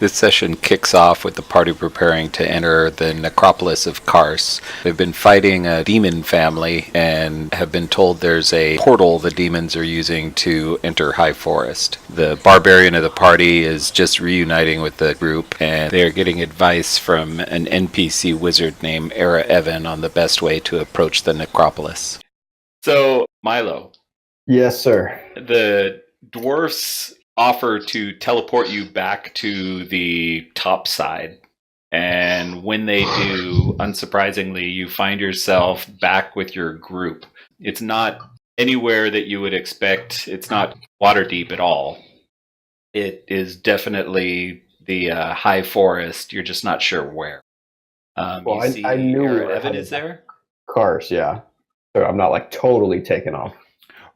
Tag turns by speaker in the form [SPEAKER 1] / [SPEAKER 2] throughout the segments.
[SPEAKER 1] This session kicks off with the party preparing to enter the necropolis of Karse. They've been fighting a demon family and have been told there's a portal the demons are using to enter High Forest. The barbarian of the party is just reuniting with the group, and they are getting advice from an NPC wizard named Era Evan on the best way to approach the necropolis. So, Milo.
[SPEAKER 2] Yes, sir.
[SPEAKER 1] The dwarfs offer to teleport you back to the top side. And when they do, unsurprisingly, you find yourself back with your group. It's not anywhere that you would expect. It's not water deep at all. It is definitely the high forest. You're just not sure where.
[SPEAKER 2] Well, I knew
[SPEAKER 1] Evan is there.
[SPEAKER 2] Karse, yeah. So I'm not like totally taken off.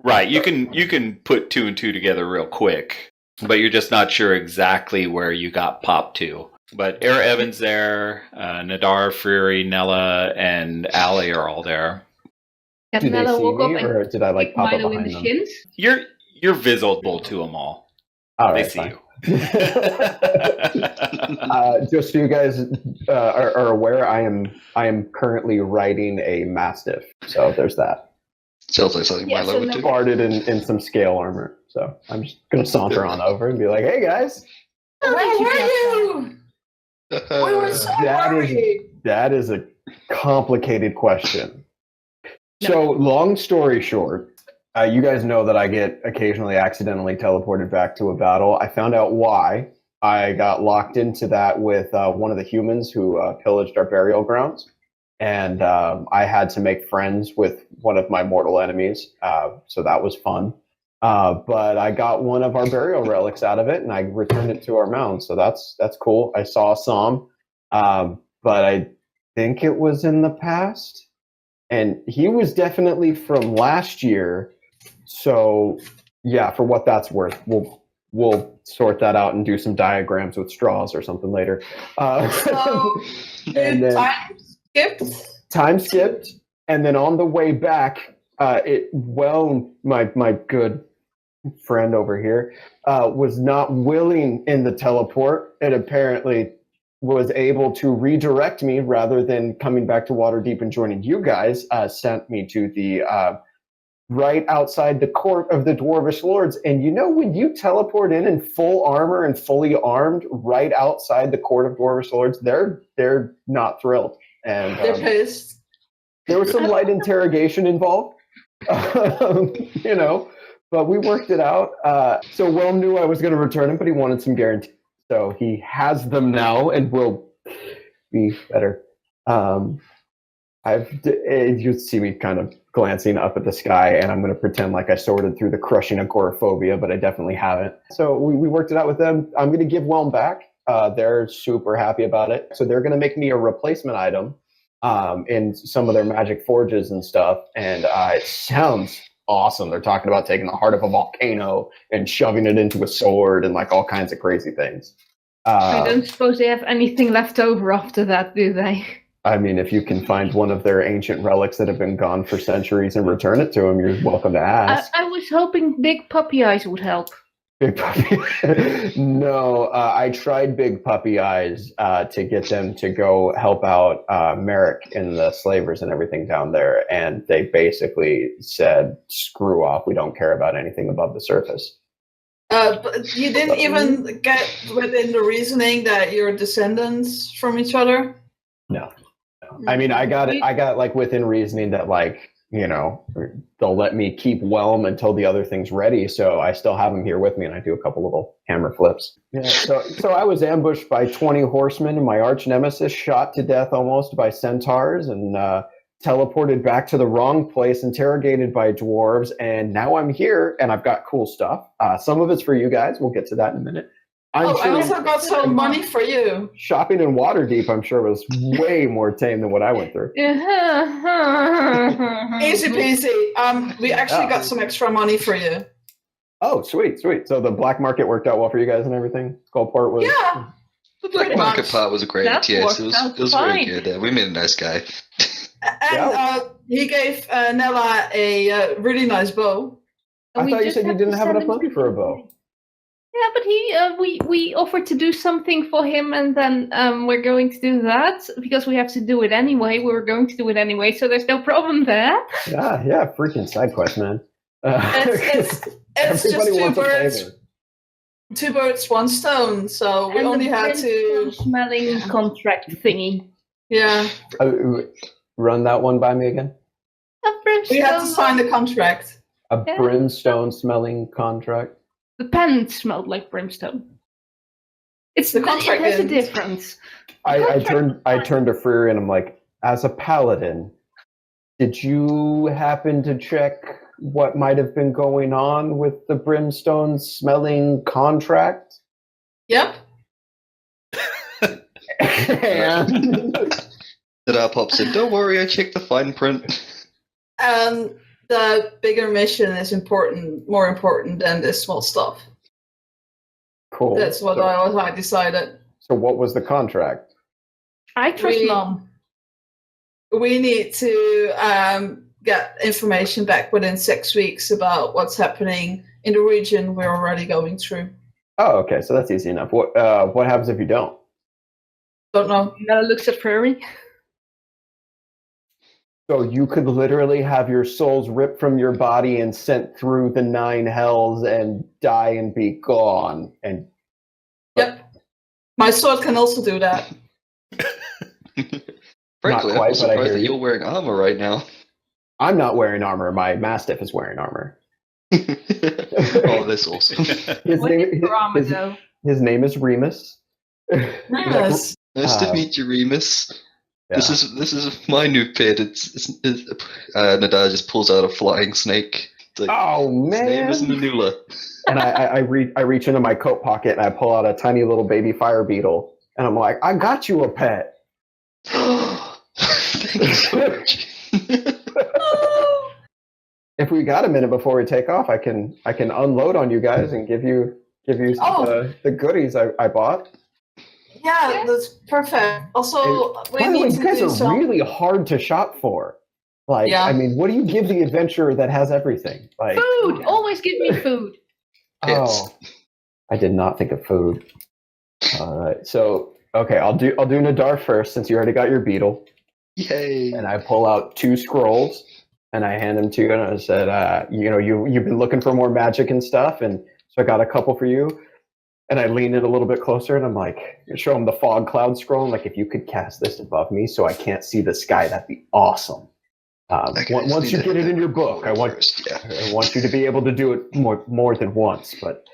[SPEAKER 1] Right, you can put two and two together real quick, but you're just not sure exactly where you got popped to. But Era Evan's there, Nadar, Fury, Nella, and Allie are all there.
[SPEAKER 2] Did they see me, or did I like pop up behind them?
[SPEAKER 3] Shins?
[SPEAKER 1] You're visible to them all.
[SPEAKER 2] All
[SPEAKER 1] They
[SPEAKER 2] right,
[SPEAKER 1] see
[SPEAKER 2] fine.
[SPEAKER 1] you.
[SPEAKER 2] Just so you guys are aware, I am currently riding a Mastiff, so there's that.
[SPEAKER 4] Sounds like something Milo would do.
[SPEAKER 2] Guarded in some scale armor, so I'm just gonna saunter on over and be like, "Hey guys,
[SPEAKER 3] Where were you? We were so worried.
[SPEAKER 2] that is a complicated question." So, long story short, you guys know that I get occasionally accidentally teleported back to a battle. I found out why. I got locked into that with one of the humans who pillaged our burial grounds. And I had to make friends with one of my mortal enemies, so that was fun. But I got one of our burial relics out of it, and I returned it to our mound, so that's cool. I saw some, but I think it was in the past, and he was definitely from last year. So yeah, for what that's worth, we'll sort that out and do some diagrams with straws or something later. And then Time skipped, and then on the way back, my good friend over here was not willing in the teleport, and apparently was able to redirect me rather than coming back to Waterdeep and joining you guys. Sent me to the right outside the court of the Dwarvish Lords, and you know when you teleport in full armor and fully armed right outside the court of Dwarvish Lords, they're not thrilled. And
[SPEAKER 3] They're pissed.
[SPEAKER 2] there was some light interrogation involved, but we worked it out. So Will knew I was going to return him, but he wanted some guarantee. So he has them now and will be better. You see me kind of glancing up at the sky, and I'm going to pretend like I sorted through the crushing agoraphobia, but I definitely haven't. So we worked it out with them. I'm going to give Whelm back. They're super happy about it. So they're going to make me a replacement item in some of their magic forges and stuff. And it sounds awesome. They're talking about taking the heart of a volcano and shoving it into a sword and like all kinds of crazy things.
[SPEAKER 3] I don't suppose they have anything left over after that, do they?
[SPEAKER 2] I mean, if you can find one of their ancient relics that have been gone for centuries and return it to them, you're welcome to ask.
[SPEAKER 3] I was hoping Big Puppy Eyes would help.
[SPEAKER 2] Big Puppy. No, I tried Big Puppy Eyes to get them to go help out Merrick and the slavers and everything down there, and they basically said, "Screw off. We don't care about anything above the surface."
[SPEAKER 5] But you didn't even get within the reasoning that you're descendants from each other?
[SPEAKER 2] No. I mean, I got like within reasoning that they'll let me keep Whelm until the other thing's ready. So I still have him here with me, and I do a couple little hammer flips. Yeah. So I was ambushed by 20 horsemen, and my arch nemesis shot to death almost by centaurs, and teleported back to the wrong place, interrogated by dwarves, and now I'm here, and I've got cool stuff. Some of it's for you guys. We'll get to that in a minute.
[SPEAKER 5] I also got some money for you.
[SPEAKER 2] Shopping in Waterdeep, I'm sure, was way more tame than what I went through.
[SPEAKER 5] Easy peasy. We actually got some extra money for you.
[SPEAKER 2] Oh, sweet. So the black market worked out well for you guys and everything? Skullport was...
[SPEAKER 5] Yeah.
[SPEAKER 4] The black market part was great.
[SPEAKER 3] That
[SPEAKER 4] Yes, it was very
[SPEAKER 3] fine.
[SPEAKER 4] good. We made a nice guy.
[SPEAKER 5] And he gave Nella a really nice bow.
[SPEAKER 2] I thought you said you didn't have enough money for a bow.
[SPEAKER 3] Yeah, but we offered to do something for him, and then we're going to do that because we have to do it anyway. We were going to do it anyway, so there's no problem there.
[SPEAKER 2] Yeah, freaking side quest, man.
[SPEAKER 5] It's
[SPEAKER 2] Everybody
[SPEAKER 5] just
[SPEAKER 2] wants a favor.
[SPEAKER 5] two birds, one stone. So we
[SPEAKER 3] And
[SPEAKER 5] only
[SPEAKER 3] the
[SPEAKER 5] had to.
[SPEAKER 3] smelling contract thingy.
[SPEAKER 5] Yeah,
[SPEAKER 2] Run that one by me again.
[SPEAKER 5] we had to sign the contract.
[SPEAKER 2] A
[SPEAKER 3] Yeah.
[SPEAKER 2] brimstone smelling contract.
[SPEAKER 3] The pen smelled like brimstone. It's
[SPEAKER 5] The contract
[SPEAKER 3] It has a
[SPEAKER 5] didn't.
[SPEAKER 3] difference.
[SPEAKER 2] I turned to Freer and I'm like, as a paladin, did you happen to check what might have been going on with the brimstone smelling contract?
[SPEAKER 5] Yep.
[SPEAKER 2] And
[SPEAKER 4] That pops in. Don't worry, I checked the fine print.
[SPEAKER 5] And the bigger mission is more important than this small stuff.
[SPEAKER 2] cool.
[SPEAKER 5] That's what I decided.
[SPEAKER 2] So what was the contract?
[SPEAKER 3] I trust Mom.
[SPEAKER 5] We need to get information back within 6 weeks about what's happening in the region we're already going through.
[SPEAKER 2] Oh, okay, so that's easy enough. What happens if you don't?
[SPEAKER 5] Don't know.
[SPEAKER 3] Nella looks at Prairie.
[SPEAKER 2] So you could literally have your souls ripped from your body and sent through the 9 hells and die and be gone. And
[SPEAKER 5] Yep. My sword can also do that.
[SPEAKER 4] Frankly,
[SPEAKER 2] quite,
[SPEAKER 4] I'm
[SPEAKER 2] but I
[SPEAKER 4] surprised
[SPEAKER 2] hear
[SPEAKER 4] that
[SPEAKER 2] you.
[SPEAKER 4] you're wearing armor right now.
[SPEAKER 2] I'm not wearing armor. My mastiff is wearing armor.
[SPEAKER 4] Oh, that's awesome.
[SPEAKER 2] His
[SPEAKER 3] What is your armor,
[SPEAKER 2] his,
[SPEAKER 3] though?
[SPEAKER 2] his name is Remus.
[SPEAKER 5] Yes.
[SPEAKER 4] Nice to
[SPEAKER 2] Uh,
[SPEAKER 4] meet you, Remus.
[SPEAKER 2] Yeah.
[SPEAKER 4] This is my new pet. It's Nadar just pulls out a flying snake. It's like,
[SPEAKER 2] Oh
[SPEAKER 4] his name
[SPEAKER 2] man!
[SPEAKER 4] is Nanula.
[SPEAKER 2] And I reach into my coat pocket and I pull out a tiny little baby fire beetle. And I'm like, I got you a pet.
[SPEAKER 4] Thank you so much.
[SPEAKER 2] If we got a minute before we take off, I can unload on you guys and give you the goodies I bought.
[SPEAKER 5] Yeah, that's perfect. Also, we
[SPEAKER 2] By the way,
[SPEAKER 5] need
[SPEAKER 2] you
[SPEAKER 5] to
[SPEAKER 2] guys
[SPEAKER 5] do
[SPEAKER 2] are
[SPEAKER 5] some.
[SPEAKER 2] really hard to shop for. Like,
[SPEAKER 5] Yeah.
[SPEAKER 2] I mean, what do you give the adventurer that has everything? Like,
[SPEAKER 3] Food! Always give me food.
[SPEAKER 2] oh, I did not think of food. All right, so okay, I'll do Nadar first since you already got your beetle.
[SPEAKER 4] Yay.
[SPEAKER 2] And I pull out 2 scrolls and I hand them to you and I said, you've been looking for more magic and stuff, and so I got a couple for you. And I lean in a little bit closer and I'm like, show him the fog cloud scroll. I'm like, if you could cast this above me so I can't see the sky, that'd be awesome.
[SPEAKER 4] Okay, I just
[SPEAKER 2] Once
[SPEAKER 4] need
[SPEAKER 2] you
[SPEAKER 4] to
[SPEAKER 2] get
[SPEAKER 4] hit
[SPEAKER 2] it in
[SPEAKER 4] that
[SPEAKER 2] your book, I want
[SPEAKER 4] first, yeah.
[SPEAKER 2] you to be able to do it more than once. But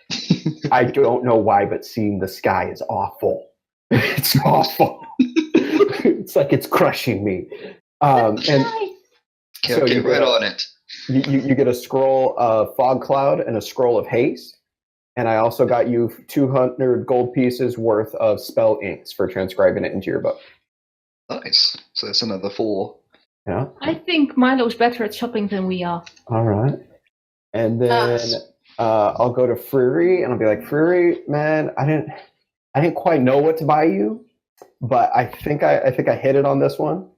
[SPEAKER 2] I don't know why, but seeing the sky is awful. It's awful. It's like it's crushing me. And
[SPEAKER 4] Okay,
[SPEAKER 2] so
[SPEAKER 4] okay,
[SPEAKER 2] you
[SPEAKER 4] right
[SPEAKER 2] get
[SPEAKER 4] on it.
[SPEAKER 2] you get a scroll of fog cloud and a scroll of haste. And I also got you 200 gold pieces worth of spell inks for transcribing it into your book.
[SPEAKER 4] Nice. So that's another 4.
[SPEAKER 2] Yeah.
[SPEAKER 3] I think Milo's better at shopping than we are.
[SPEAKER 2] All right. And then I'll go to Freery and I'll be like, Freery, man, I didn't quite know what to buy you, but I think I hit it on this one.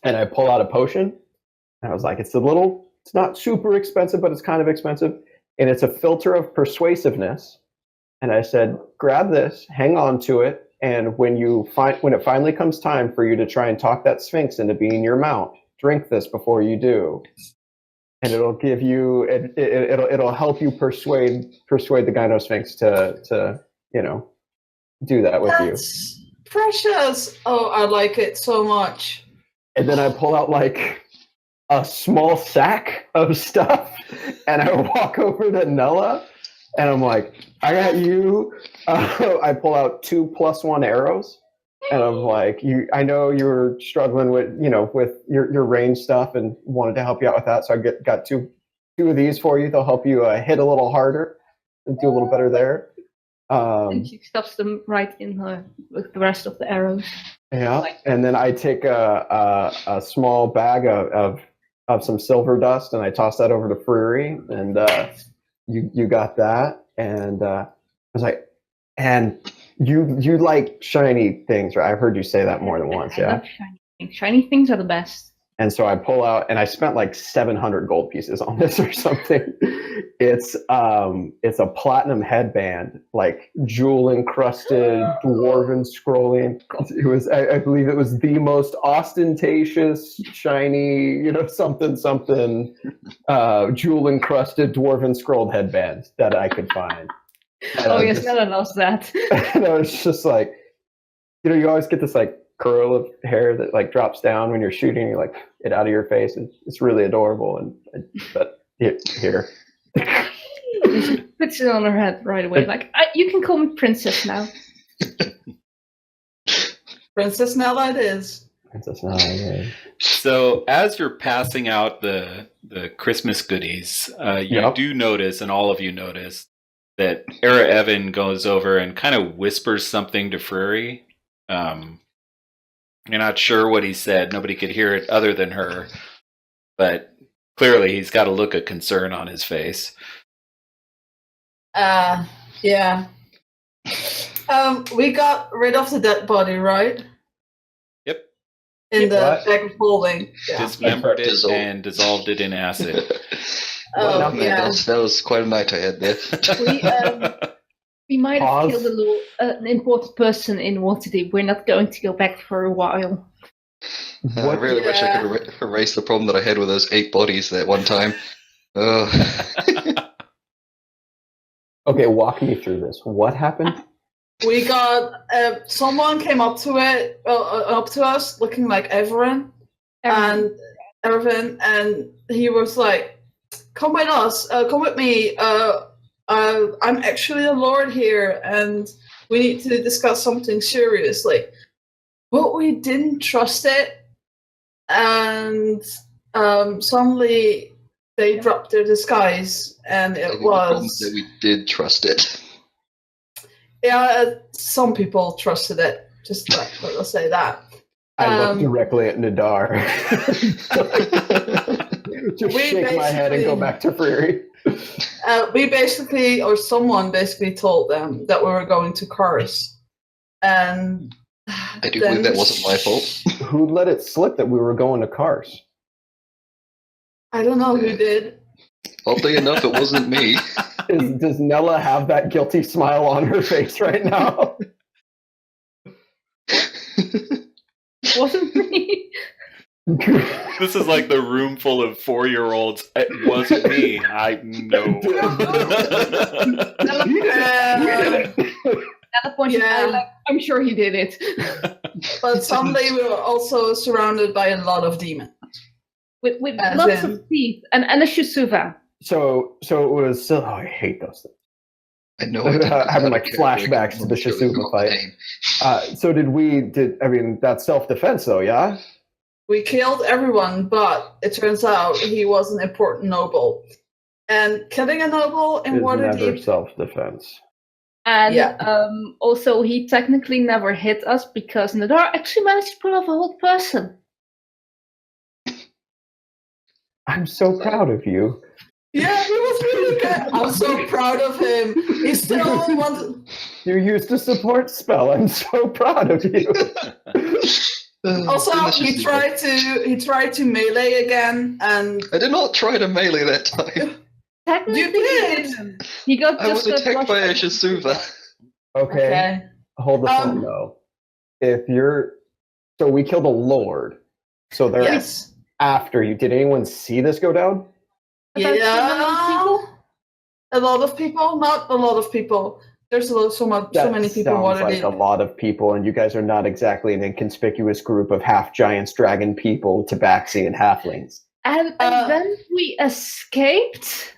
[SPEAKER 2] And I pull out a potion. And I was like, it's not super expensive, but it's kind of expensive. And it's a filter of persuasiveness. And I said, grab this, hang on to it, and when it finally comes time for you to try and talk that Sphinx into being your mount, drink this before you do. And it'll give you it'll help you persuade the Gyno Sphinx to do that with you.
[SPEAKER 5] That's precious. Oh, I like it so much.
[SPEAKER 2] And then I pull out like a small sack of stuff and I walk over to Nella and I'm like, I got you. I pull out 2 +1 arrows and I'm like, I know you were struggling with your range stuff and wanted to help you out with that. So I got two of these for you. They'll help you hit a little harder and do a little better there.
[SPEAKER 3] And she stuffs them right in her with the rest of the arrows.
[SPEAKER 2] Yeah, and then I take a small bag of some silver dust and I toss that over to Freery, and you got that, and I was like, and you like shiny things, right? I've heard you say that more than once.
[SPEAKER 3] I
[SPEAKER 2] Yeah.
[SPEAKER 3] love shiny things. Shiny things are the best.
[SPEAKER 2] And so I pull out, and I spent like 700 gold pieces on this or something. It's a platinum headband, like jewel encrusted, dwarven scrolling. It was, I believe, it was the most ostentatious, shiny, something, jewel encrusted, dwarven scrolled headband that I could find.
[SPEAKER 3] Oh yes, Nella loves that.
[SPEAKER 2] And I was just like, you always get this like curl of hair that like drops down when you're shooting. You like it out of your face. It's really adorable. But here,
[SPEAKER 3] puts it on her head right away. Like you can call me Princess now.
[SPEAKER 5] Princess Nella it is.
[SPEAKER 2] Princess Nella. Yeah.
[SPEAKER 1] So as you're passing out the Christmas goodies, you do notice, and all of you notice, that Era Evan goes over and kind of whispers something to Friri. You're not sure what he said. Nobody could hear it other than her. But clearly he's got a look of concern on his face.
[SPEAKER 5] Yeah. We got rid of the dead body, right?
[SPEAKER 1] Yep.
[SPEAKER 5] In the bag of holding. Yeah.
[SPEAKER 1] Dismembered it and dissolved it in acid.
[SPEAKER 4] That was quite a night I had there.
[SPEAKER 3] We might have killed an important person in Waterdeep. We're not going to go back for a while.
[SPEAKER 4] I really wish I could erase the problem that I had with those 8 bodies that one time.
[SPEAKER 2] Okay, walk me through this. What happened?
[SPEAKER 5] We got someone came up to us, looking like Everin, and he was like, "Come with us. Come with me. I'm actually a lord here, and we need to discuss something seriously." But we didn't trust it, and suddenly they dropped their disguise, and it was
[SPEAKER 4] that we did trust it.
[SPEAKER 5] Yeah, some people trusted it. Just let's say that.
[SPEAKER 2] I look directly at Nadar. Just shake my head and go back to Friri.
[SPEAKER 5] Someone basically told them that we were going to Karse. And
[SPEAKER 4] I do believe that wasn't my fault.
[SPEAKER 2] Who let it slip that we were going to Karse?
[SPEAKER 5] I don't know who did.
[SPEAKER 4] Oddly enough, it wasn't me.
[SPEAKER 2] Does Nella have that guilty smile on her face right now?
[SPEAKER 3] Wasn't me.
[SPEAKER 1] This is like the room full of 4-year-olds. It wasn't me. I know.
[SPEAKER 3] I'm sure he did it.
[SPEAKER 5] But someday we were also surrounded by a lot of demons.
[SPEAKER 3] With lots of teeth and a Shisuva.
[SPEAKER 2] So it was. Oh, I hate those things.
[SPEAKER 4] I know.
[SPEAKER 2] Having like flashbacks to the Shisuva fight. So that's self-defense though, yeah?
[SPEAKER 5] We killed everyone, but it turns out he was an important noble. And killing a noble in Waterdeep...
[SPEAKER 2] never self-defense.
[SPEAKER 3] And also, he technically never hit us because Nadar actually managed to pull off a whole person.
[SPEAKER 2] I'm so proud of you.
[SPEAKER 5] Yeah, he was really good. I'm so proud of him. He still wanted...
[SPEAKER 2] You used a support spell. I'm so proud of you.
[SPEAKER 5] Also, he tried to melee again, and
[SPEAKER 4] I did not try to melee that time.
[SPEAKER 5] You did.
[SPEAKER 4] I was attacked by a Shisuva.
[SPEAKER 2] Okay. Hold the phone though. So we killed a lord. So there's after you. Did anyone see this go down?
[SPEAKER 5] Yeah. A lot of people. Not a lot of people. There's so many people.
[SPEAKER 2] Sounds like a lot of people, and you guys are not exactly an inconspicuous group of half giants, dragon people, tabaxi, and halflings.
[SPEAKER 3] And then we escaped.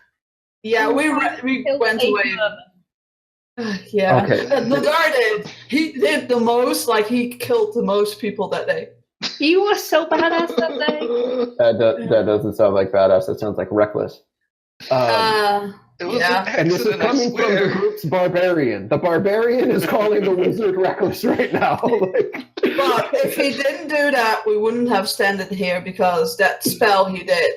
[SPEAKER 5] Yeah, we went away. Yeah. Okay. Nadar did. He did the most. Like he killed the most people that day.
[SPEAKER 3] He was so badass that day.
[SPEAKER 2] That doesn't sound like badass. That sounds like reckless. And this is coming from the group's barbarian. The barbarian is calling the wizard reckless right now.
[SPEAKER 5] But if he didn't do that, we wouldn't have standed here because that spell he did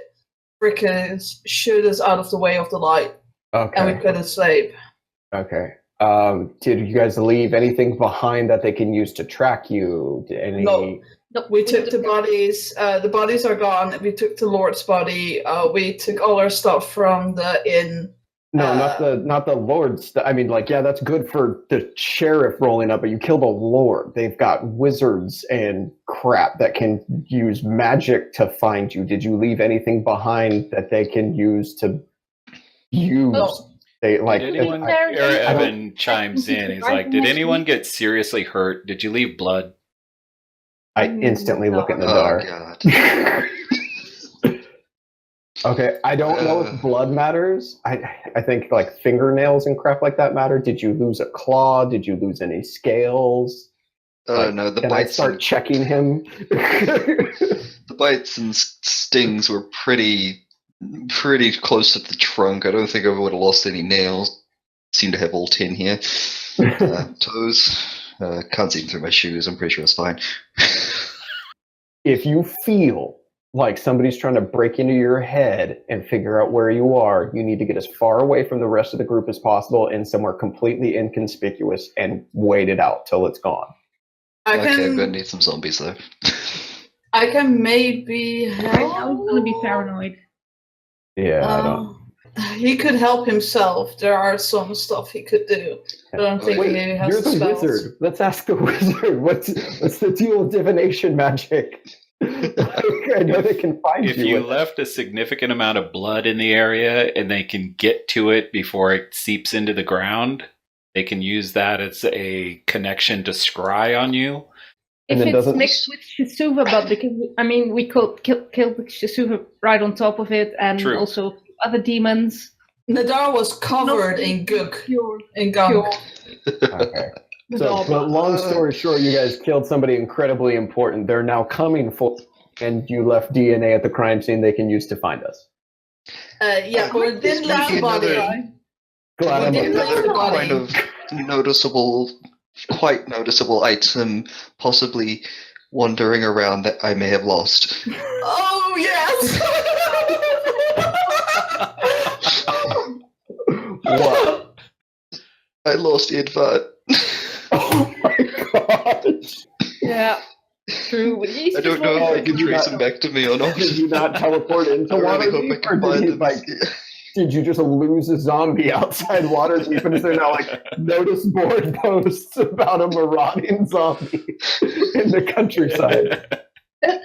[SPEAKER 5] freaking shoot us out of the way of the light. Okay. And we couldn't sleep.
[SPEAKER 2] Okay. Did you guys leave anything behind that they can use to track you?
[SPEAKER 5] No. We took the bodies. The bodies are gone. We took the Lord's body. We took all our stuff from the inn.
[SPEAKER 2] No, not the Lord's. I mean, like, yeah, that's good for the sheriff rolling up, but you killed a Lord. They've got wizards and crap that can use magic to find you. Did you leave anything behind that they can use to use?
[SPEAKER 5] No.
[SPEAKER 1] Did anyone? Evan chimes in. He's like, "Did anyone get seriously hurt? Did you leave blood?"
[SPEAKER 2] I instantly look at Nadar.
[SPEAKER 4] Oh, God.
[SPEAKER 2] Okay, I don't know if blood matters. I think like fingernails and crap like that matter. Did you lose a claw? Did you lose any scales?
[SPEAKER 4] No, the
[SPEAKER 2] Can
[SPEAKER 4] bites.
[SPEAKER 2] I start checking him?
[SPEAKER 4] The bites and stings were pretty close to the trunk. I don't think I would have lost any nails. Seem to have all 10 here. Toes. Can't see them through my shoes. I'm pretty sure it's fine.
[SPEAKER 2] If you feel like somebody's trying to break into your head and figure out where you are, you need to get as far away from the rest of the group as possible and somewhere completely inconspicuous and wait it out till it's gone.
[SPEAKER 4] I'm gonna need some zombies though.
[SPEAKER 5] I can maybe
[SPEAKER 3] Right now
[SPEAKER 5] help.
[SPEAKER 3] he's gonna be paranoid.
[SPEAKER 2] Yeah, I don't.
[SPEAKER 5] He could help himself. There are some stuff he could do. I don't think
[SPEAKER 2] Wait,
[SPEAKER 5] he has
[SPEAKER 2] you're the
[SPEAKER 5] spells.
[SPEAKER 2] wizard. Let's ask the wizard. What's the deal with divination magic? I know they can find
[SPEAKER 1] If
[SPEAKER 2] you.
[SPEAKER 1] you
[SPEAKER 2] with it.
[SPEAKER 1] left a significant amount of blood in the area and they can get to it before it seeps into the ground, they can use that as a connection to scry on you.
[SPEAKER 2] And
[SPEAKER 3] If
[SPEAKER 2] then
[SPEAKER 3] it's
[SPEAKER 2] doesn't-
[SPEAKER 3] mixed with Shisuva, but because we could kill Shisuva right on top of it, and
[SPEAKER 1] True.
[SPEAKER 3] also other demons.
[SPEAKER 5] Nadar was covered in gook. In gunk.
[SPEAKER 2] Okay. So, but long story short, you guys killed somebody incredibly important. They're now coming for, and you left DNA at the crime scene they can use to find us.
[SPEAKER 5] Yeah, but we didn't leave the body.
[SPEAKER 2] Glad I'm
[SPEAKER 5] didn't
[SPEAKER 2] okay.
[SPEAKER 5] leave the body.
[SPEAKER 4] Kind of quite noticeable item, possibly wandering around that I may have lost.
[SPEAKER 5] Oh yes.
[SPEAKER 2] What?
[SPEAKER 4] I lost Edvard.
[SPEAKER 2] Oh my gosh!
[SPEAKER 3] Yeah, true. But he's
[SPEAKER 4] I don't know if I can
[SPEAKER 2] you
[SPEAKER 4] trace
[SPEAKER 2] not-
[SPEAKER 4] him back to me or not.
[SPEAKER 2] Did you not teleport into
[SPEAKER 4] I really
[SPEAKER 2] Waterdeep,
[SPEAKER 4] hope I
[SPEAKER 2] or
[SPEAKER 4] can
[SPEAKER 2] did
[SPEAKER 4] find
[SPEAKER 2] he
[SPEAKER 4] him.
[SPEAKER 2] like? Did you just lose a zombie outside Waterdeep, and is there now like notice board posts about a marauding zombie in the countryside?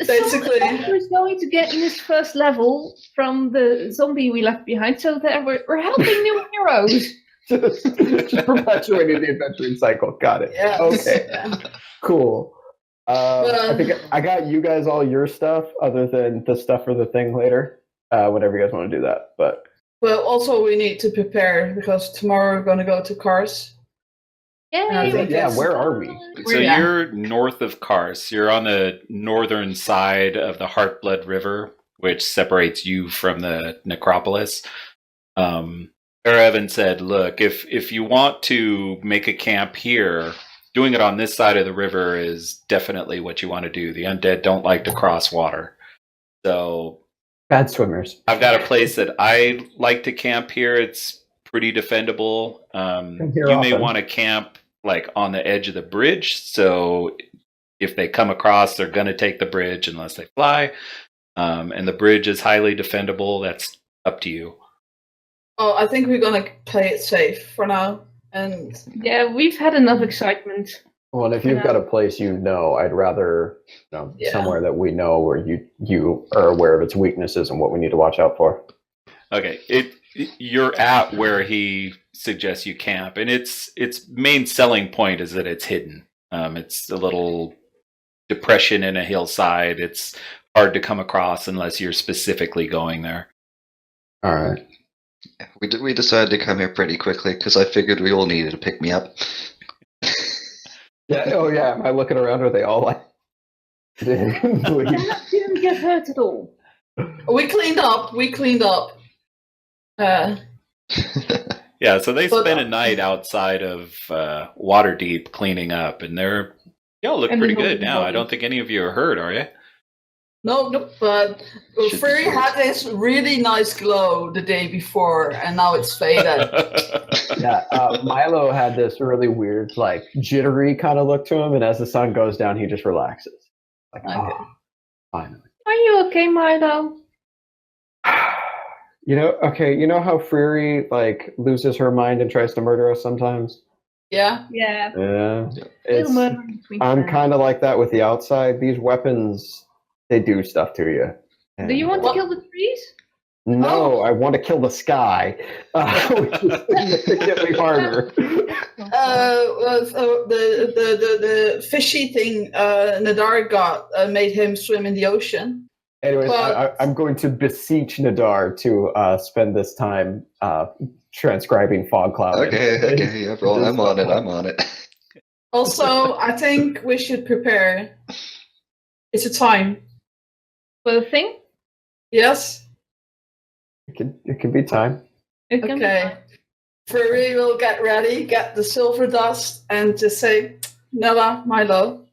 [SPEAKER 5] Basically.
[SPEAKER 3] He's going to get in his first level from the zombie we left behind, so that we're helping new heroes.
[SPEAKER 2] just perpetuating the adventuring cycle. Got it.
[SPEAKER 5] Yes.
[SPEAKER 2] Okay. Cool. I think I got you guys all your stuff, other than the stuff for the thing later. Whenever you guys want to do that, but
[SPEAKER 5] Well, also we need to prepare because tomorrow we're going to go to Karse.
[SPEAKER 3] Yay!
[SPEAKER 2] yeah, where are we?
[SPEAKER 1] So
[SPEAKER 5] Yeah.
[SPEAKER 1] you're north of Karse. You're on the northern side of the Heartblood River, which separates you from the necropolis. Evan said, look, if you want to make a camp here, doing it on this side of the river is definitely what you want to do. The undead don't like to cross water. So
[SPEAKER 2] Bad swimmers.
[SPEAKER 1] I've got a place that I like to camp here. It's pretty defendable.
[SPEAKER 2] Come here
[SPEAKER 1] You may
[SPEAKER 2] often.
[SPEAKER 1] want to camp like on the edge of the bridge. So if they come across, they're going to take the bridge unless they fly. And the bridge is highly defendable. That's up to you.
[SPEAKER 5] Oh, I think we're going to play it safe for now. And
[SPEAKER 3] Yeah, we've had enough excitement.
[SPEAKER 2] Well, if you've got a place you know, I'd rather
[SPEAKER 5] Yeah.
[SPEAKER 2] somewhere that we know where you are aware of its weaknesses and what we need to watch out for.
[SPEAKER 1] Okay, you're at where he suggests you camp, and its main selling point is that it's hidden. It's a little depression in a hillside. It's hard to come across unless you're specifically going there.
[SPEAKER 2] All right.
[SPEAKER 4] We decided to come here pretty quickly because I figured we all needed to pick me up.
[SPEAKER 2] Yeah. Oh, yeah. Am I looking around? Are they all like?
[SPEAKER 3] Didn't get hurt at all.
[SPEAKER 5] we cleaned up.
[SPEAKER 1] Yeah, so they
[SPEAKER 5] But-
[SPEAKER 1] spent a night outside of Waterdeep cleaning up, and you all look
[SPEAKER 3] And
[SPEAKER 1] pretty
[SPEAKER 3] then
[SPEAKER 1] good now. I
[SPEAKER 3] body.
[SPEAKER 1] don't think any of you are hurt, are you?
[SPEAKER 5] Nope. But Fury had this really nice glow the day before, and now it's faded.
[SPEAKER 2] Yeah, Milo had this really weird, like jittery kind of look to him, and as the sun goes down, he just relaxes. Like,
[SPEAKER 5] Okay.
[SPEAKER 2] oh, finally.
[SPEAKER 3] Are you okay, Milo?
[SPEAKER 2] You know how Fury like loses her mind and tries to murder us sometimes?
[SPEAKER 5] Yeah.
[SPEAKER 3] Yeah.
[SPEAKER 2] Yeah.
[SPEAKER 3] Little
[SPEAKER 2] It's,
[SPEAKER 3] murder between
[SPEAKER 2] I'm
[SPEAKER 3] friends.
[SPEAKER 2] kind of like that with the outside. These weapons, they do stuff to you.
[SPEAKER 3] Do you want to
[SPEAKER 2] And,
[SPEAKER 3] kill the trees?
[SPEAKER 2] No, I want to kill the sky, which is significantly harder.
[SPEAKER 5] The fishy thing Nadar got made him swim in the ocean.
[SPEAKER 2] Anyways,
[SPEAKER 5] Well-
[SPEAKER 2] I'm going to beseech Nadar to spend this time transcribing fog cloud.
[SPEAKER 4] Okay, everyone, I'm on it.
[SPEAKER 5] Also, I think we should prepare. It's a time.
[SPEAKER 3] For the thing?
[SPEAKER 5] Yes?
[SPEAKER 2] It can be time.
[SPEAKER 3] It can be
[SPEAKER 5] Okay.
[SPEAKER 3] fun.
[SPEAKER 5] Fury will get ready, get the silver dust, and just say, Nella, Milo.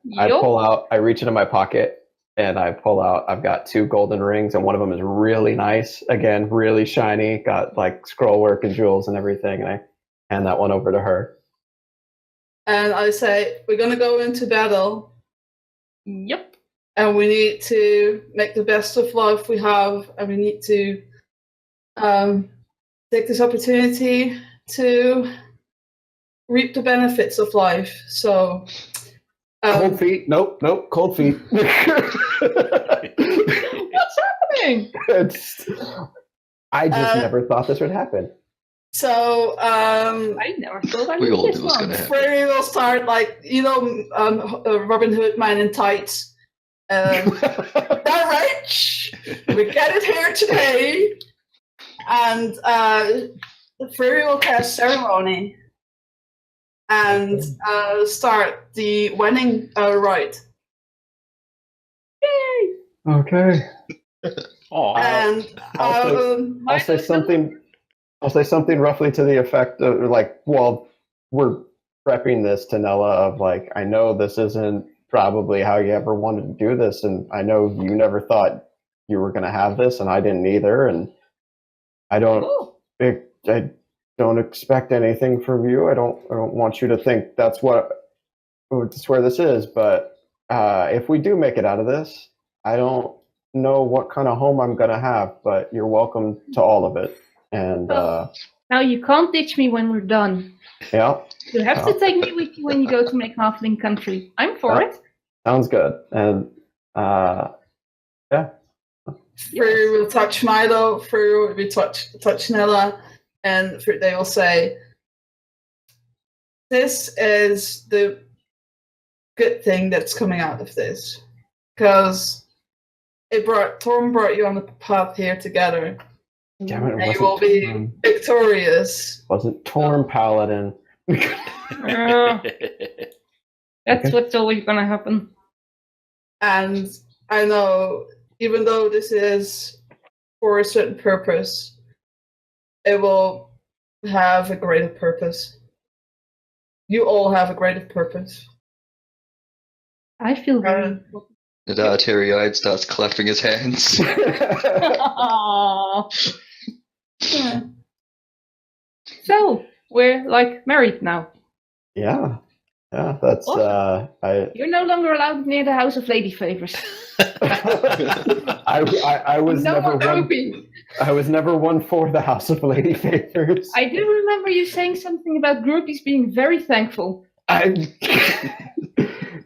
[SPEAKER 3] Yup.
[SPEAKER 2] I reach into my pocket and I pull out, I've got 2 golden rings, and one of them is really nice. Again, really shiny, got like scroll work and jewels and everything. And I hand that one over to her.
[SPEAKER 5] And I say, we're going to go into battle,
[SPEAKER 3] Yep.
[SPEAKER 5] and we need to make the best of life we have, and we need to take this opportunity to reap the benefits of life. So,
[SPEAKER 2] Cold feet? Nope, cold feet.
[SPEAKER 3] What's happening?
[SPEAKER 2] I just never thought this would happen.
[SPEAKER 5] so
[SPEAKER 3] I never thought I
[SPEAKER 4] We
[SPEAKER 3] would
[SPEAKER 4] all
[SPEAKER 3] this
[SPEAKER 4] knew it was
[SPEAKER 3] one.
[SPEAKER 4] gonna happen.
[SPEAKER 5] Fury will start like Robin Hood man in tights. All right, we get it here today, and Fury will cast ceremony and start the wedding rite.
[SPEAKER 3] Yay!
[SPEAKER 2] Okay.
[SPEAKER 1] Aw.
[SPEAKER 5] And
[SPEAKER 2] I'll say something. I'll say something roughly to the effect of like, well, we're prepping this to Nella of like, I know this isn't probably how you ever wanted to do this, and I know you never thought you were going to have this, and I didn't either, and I don't expect anything from you. I don't want you to think that's where this is. But if we do make it out of this, I don't know what kind of home I'm going to have, but you're welcome to all of it. And
[SPEAKER 3] Now you can't ditch me when we're done.
[SPEAKER 2] yeah,
[SPEAKER 3] You have to take me with you when you go to make Halfling Country. I'm for it.
[SPEAKER 2] sounds good. And
[SPEAKER 5] Fury will touch Milo. Fury will touch Nella, and they will say, "This is the good thing that's coming out of this, because Torm brought you on the path here together,
[SPEAKER 2] damn it,
[SPEAKER 5] and you will be victorious."
[SPEAKER 2] wasn't Torm Paladin.
[SPEAKER 3] That's what's always gonna happen.
[SPEAKER 5] And I know, even though this is for a certain purpose, it will have a greater purpose. You all have a greater purpose.
[SPEAKER 3] I feel very.
[SPEAKER 4] Nadar, teary-eyed, starts clapping his hands.
[SPEAKER 3] Aww.
[SPEAKER 5] Yeah.
[SPEAKER 3] So we're like married now.
[SPEAKER 2] Yeah, that's
[SPEAKER 3] You're no longer allowed near the House of Lady Favors.
[SPEAKER 2] I was
[SPEAKER 3] No
[SPEAKER 2] never
[SPEAKER 3] more
[SPEAKER 2] one.
[SPEAKER 3] grouping.
[SPEAKER 2] I was never one for the House of Lady Favors.
[SPEAKER 3] I do remember you saying something about groupies being very thankful.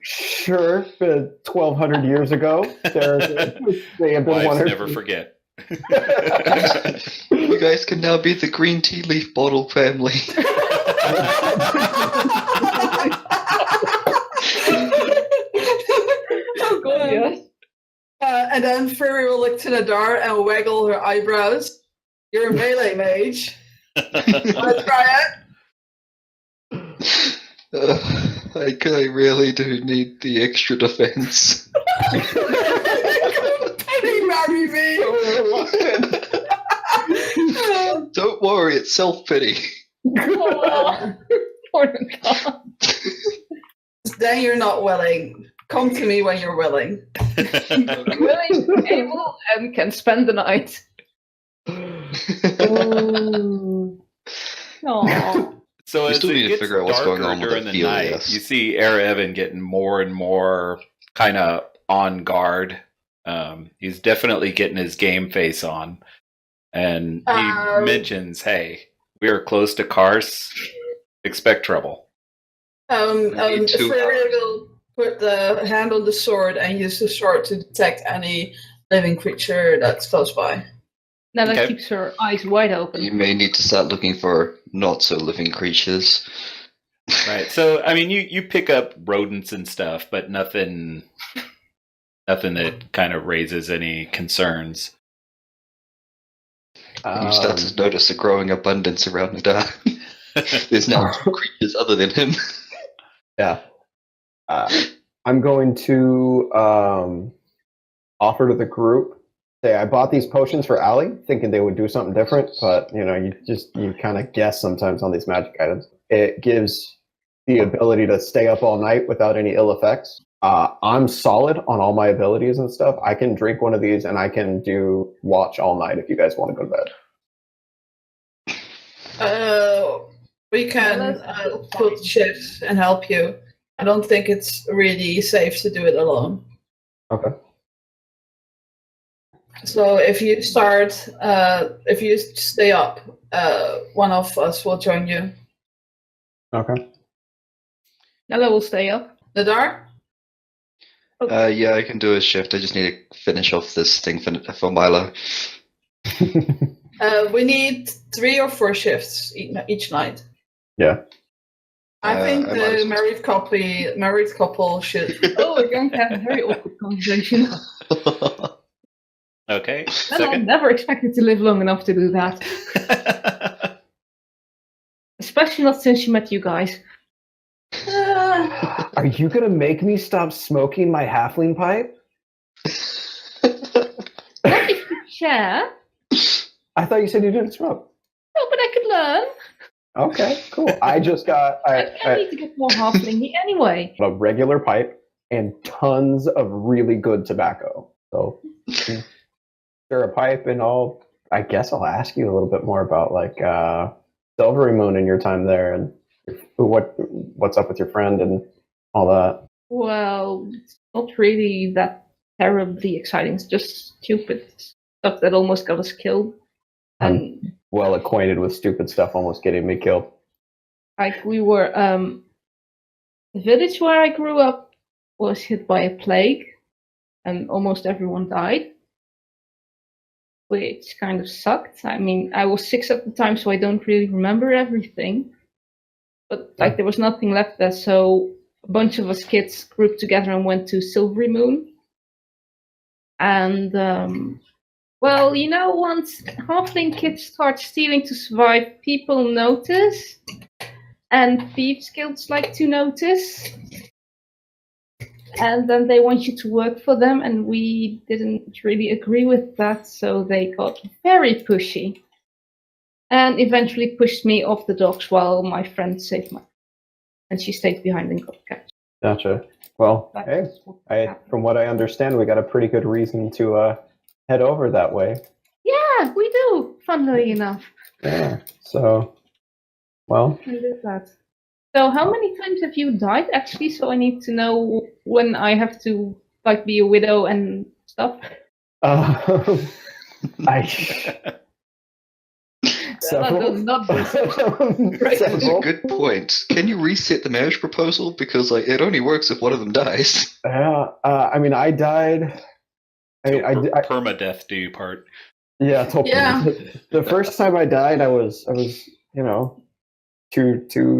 [SPEAKER 2] Sure, but 1,200 years ago, they have been one
[SPEAKER 1] Wives
[SPEAKER 2] or
[SPEAKER 1] never
[SPEAKER 2] two.
[SPEAKER 1] forget.
[SPEAKER 4] You guys can now be the green tea leaf bottle family.
[SPEAKER 3] Oh god, yes.
[SPEAKER 5] And then Fury will look to Nadar and waggle her eyebrows. You're a melee mage. Wanna try it?
[SPEAKER 4] I really do need the extra defense.
[SPEAKER 5] Penny marry me!
[SPEAKER 4] Don't worry, it's self-pity.
[SPEAKER 3] Oh, poor God.
[SPEAKER 5] Then you're not willing. Come to me when you're willing.
[SPEAKER 3] Willing, able, and can spend the night.
[SPEAKER 2] Ooh.
[SPEAKER 3] Aww.
[SPEAKER 1] So
[SPEAKER 4] We
[SPEAKER 1] as
[SPEAKER 4] still
[SPEAKER 1] it
[SPEAKER 4] need to
[SPEAKER 1] gets
[SPEAKER 4] figure out what's going
[SPEAKER 1] darker
[SPEAKER 4] on with
[SPEAKER 1] during
[SPEAKER 4] that
[SPEAKER 1] the
[SPEAKER 4] field,
[SPEAKER 1] night,
[SPEAKER 4] yes.
[SPEAKER 1] you see Air Evan getting more and more kind of on guard. He's definitely getting his game face on. And he mentions, hey, we are close to Karse. Expect trouble.
[SPEAKER 4] need 2
[SPEAKER 5] Furrier will put the hand on the sword and use the sword to detect any living creature that's close by.
[SPEAKER 3] Nella
[SPEAKER 1] Okay.
[SPEAKER 3] keeps her eyes wide
[SPEAKER 4] You
[SPEAKER 3] open.
[SPEAKER 4] may need to start looking for not so living creatures.
[SPEAKER 1] Right. So, I mean, you pick up rodents and stuff, but nothing that kind of raises any concerns.
[SPEAKER 4] You start to notice a growing abundance around the dark. There's now 2 creatures other than him.
[SPEAKER 2] Yeah. I'm going to offer to the group. Say, I bought these potions for Allie, thinking they would do something different, but you kind of guess sometimes on these magic items. It gives the ability to stay up all night without any ill effects. I'm solid on all my abilities and stuff. I can drink one of these and I can do watch all night if you guys want to go to bed.
[SPEAKER 5] We can put shifts and help you. I don't think it's really safe to do it alone.
[SPEAKER 2] Okay.
[SPEAKER 5] So if you if you stay up, one of us will join you.
[SPEAKER 2] Okay.
[SPEAKER 3] Nella will stay up.
[SPEAKER 5] Nadar?
[SPEAKER 4] Yeah, I can do a shift. I just need to finish off this thing for Milo.
[SPEAKER 5] We need 3 or 4 shifts each night.
[SPEAKER 2] Yeah.
[SPEAKER 5] I think
[SPEAKER 4] I might as
[SPEAKER 5] the
[SPEAKER 4] well.
[SPEAKER 5] married couple should.
[SPEAKER 3] Oh, we're going to have a very awkward conversation.
[SPEAKER 1] Okay.
[SPEAKER 3] Nella
[SPEAKER 1] Second.
[SPEAKER 3] never expected to live long enough to do that. Especially not since she met you guys.
[SPEAKER 2] Are you going to make me stop smoking my halfling pipe?
[SPEAKER 3] Not if you share.
[SPEAKER 2] I thought you said you didn't smoke.
[SPEAKER 3] No, but I could learn.
[SPEAKER 2] Okay, cool. I just got
[SPEAKER 3] I need to get more halflingy anyway.
[SPEAKER 2] a regular pipe and tons of really good tobacco. So, share a pipe, and I guess I'll ask you a little bit more about like Silvery Moon and your time there, and what's up with your friend and all that.
[SPEAKER 3] Well, it's not really that terribly exciting. It's just stupid stuff that almost got us killed. And
[SPEAKER 2] Well acquainted with stupid stuff almost getting me killed.
[SPEAKER 3] like we were, the village where I grew up was hit by a plague, and almost everyone died, which kind of sucked. I mean, I was 6 at the time, so I don't really remember everything. But like, there was nothing left there, so a bunch of us kids grouped together and went to Silvery Moon. And well, once halfling kids start stealing to survive, people notice, and thieves guilds like to notice, and then they want you to work for them, and we didn't really agree with that, so they got very pushy, and eventually pushed me off the docks while my friend saved my, and she stayed behind and got catch.
[SPEAKER 2] Gotcha. Well, hey, from what I understand, we got a pretty good reason to head over that way.
[SPEAKER 3] Yeah, we do, funnily enough.
[SPEAKER 2] Yeah. So, well.
[SPEAKER 3] I did that. So how many times have you died, actually? So I need to know when I have to, like, be a widow and stuff.
[SPEAKER 2] I
[SPEAKER 3] Not
[SPEAKER 4] That's a good point. Can you reset the marriage proposal? Because it only works if one of them dies.
[SPEAKER 2] Yeah. I mean, I died.
[SPEAKER 1] Permadeath do you part.
[SPEAKER 2] Yeah.
[SPEAKER 5] Yeah.
[SPEAKER 2] The first time I died, I was 2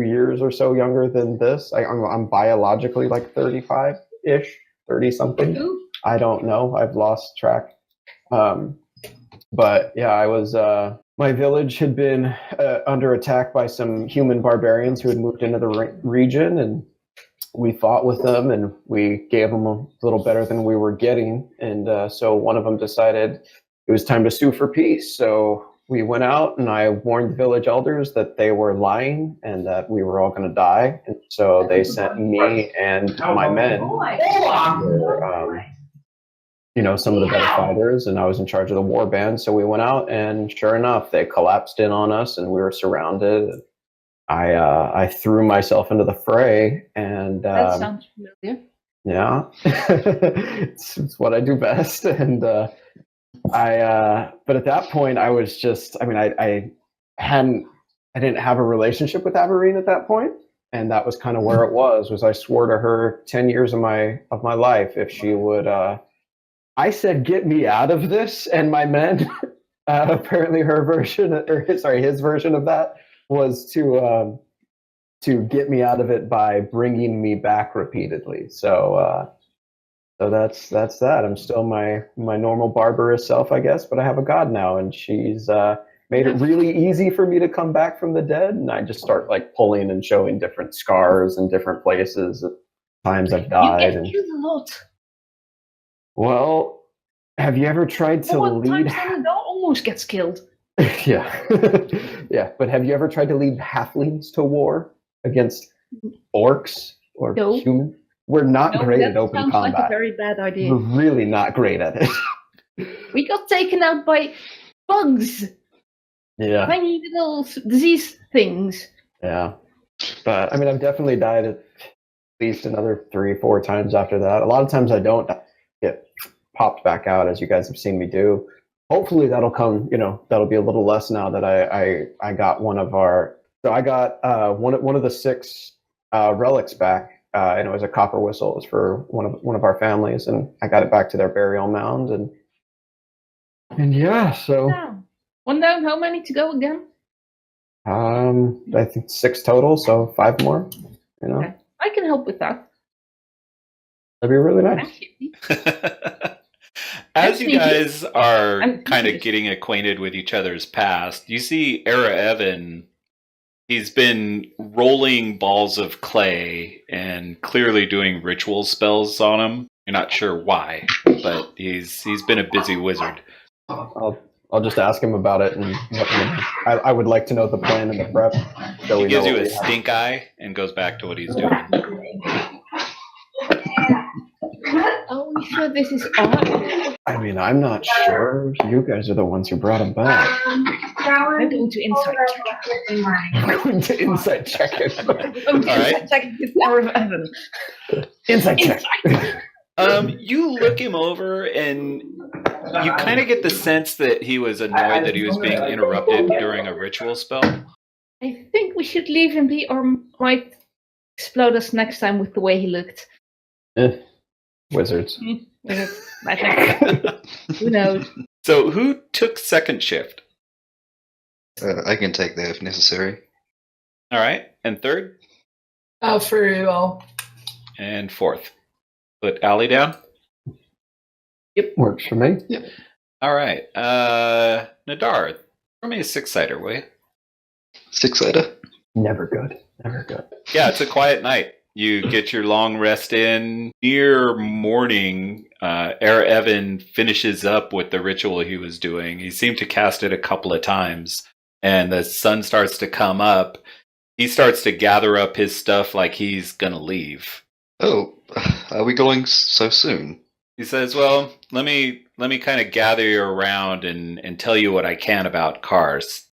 [SPEAKER 2] years or so younger than this. I'm biologically like 35-ish, 30 something. I don't know. I've lost track. But yeah, I was. My village had been under attack by some human barbarians who had moved into the region, and we fought with them, and we gave them a little better than we were getting. And so one of them decided it was time to sue for peace. So we went out, and I warned the village elders that they were lying and that we were all going to die. And so they sent me and my men some of the better fighters, and I was in charge of the war band. So we went out, and sure enough, they collapsed in on us, and we were surrounded. I threw myself into the fray, and
[SPEAKER 3] That sounds familiar.
[SPEAKER 2] yeah, it's what I do best. And but at that point, I was just, I didn't have a relationship with Averine at that point, and that was kind of where it was I swore to her 10 years of my life if she would. I said, "Get me out of this," and my men. Apparently, his version of that was to get me out of it by bringing me back repeatedly. So that's that. I'm still my normal barbarous self, I guess, but I have a god now, and she's made it really easy for me to come back from the dead. And I just start like pulling and showing different scars in different places, times I've died.
[SPEAKER 3] You get killed a lot.
[SPEAKER 2] Well, have you ever tried to lead?
[SPEAKER 3] Times almost gets killed.
[SPEAKER 2] Yeah, yeah. But have you ever tried to lead halflings to war against orcs or humans? We're not great at open combat.
[SPEAKER 3] Sounds like a very bad idea.
[SPEAKER 2] We're really not great at it.
[SPEAKER 3] We got taken out by bugs.
[SPEAKER 2] Yeah.
[SPEAKER 3] Tiny little disease things.
[SPEAKER 2] Yeah. But I've definitely died at least another 3-4 times after that. A lot of times I don't get popped back out, as you guys have seen me do. Hopefully that'll come, that'll be a little less now that I got one of the 6 relics back, and it was a copper whistle. It was for one of our families, and I got it back to their burial mound, and yeah, so
[SPEAKER 3] one down. How many to go again?
[SPEAKER 2] I think 6 total, so 5 more.
[SPEAKER 3] Okay. I can help with that.
[SPEAKER 2] That'd be really nice.
[SPEAKER 1] As you guys are kind of getting acquainted with each other's past, you see Era Evan. He's been rolling balls of clay and clearly doing ritual spells on them. You're not sure why, but he's been a busy wizard.
[SPEAKER 2] I'll just ask him about it, and I would like to know the plan and the prep. So
[SPEAKER 1] he gives you a stink eye and goes back to what he's doing.
[SPEAKER 3] Are we sure this is art?
[SPEAKER 2] I'm not sure. You guys are the ones who brought him back.
[SPEAKER 3] I'm going to insight check it.
[SPEAKER 2] I'm going to insight check it.
[SPEAKER 3] All right. Check the power of Evan.
[SPEAKER 2] Insight check.
[SPEAKER 1] You look him over, and you kind of get the sense that he was annoyed that he was being interrupted during a ritual spell.
[SPEAKER 3] I think we should leave him be, or might explode us next time with the way he looked.
[SPEAKER 2] Wizards.
[SPEAKER 3] Magic. Who knows?
[SPEAKER 1] So, who took second shift?
[SPEAKER 4] I can take that if necessary.
[SPEAKER 1] All right. And third?
[SPEAKER 5] For you all.
[SPEAKER 1] And fourth. Put Allie down?
[SPEAKER 2] Yep. Works for me.
[SPEAKER 4] Yep.
[SPEAKER 1] All right. Nadar, throw me a 6-sider, will you?
[SPEAKER 4] 6-sider?
[SPEAKER 2] Never good. Never good.
[SPEAKER 1] Yeah, it's a quiet night. You get your long rest in. Near morning, Era Evan finishes up with the ritual he was doing. He seemed to cast it a couple of times, and the sun starts to come up. He starts to gather up his stuff like he's gonna leave.
[SPEAKER 4] Oh, are we going so soon?
[SPEAKER 1] He says, well, let me kind of gather you around and tell you what I can about Karse.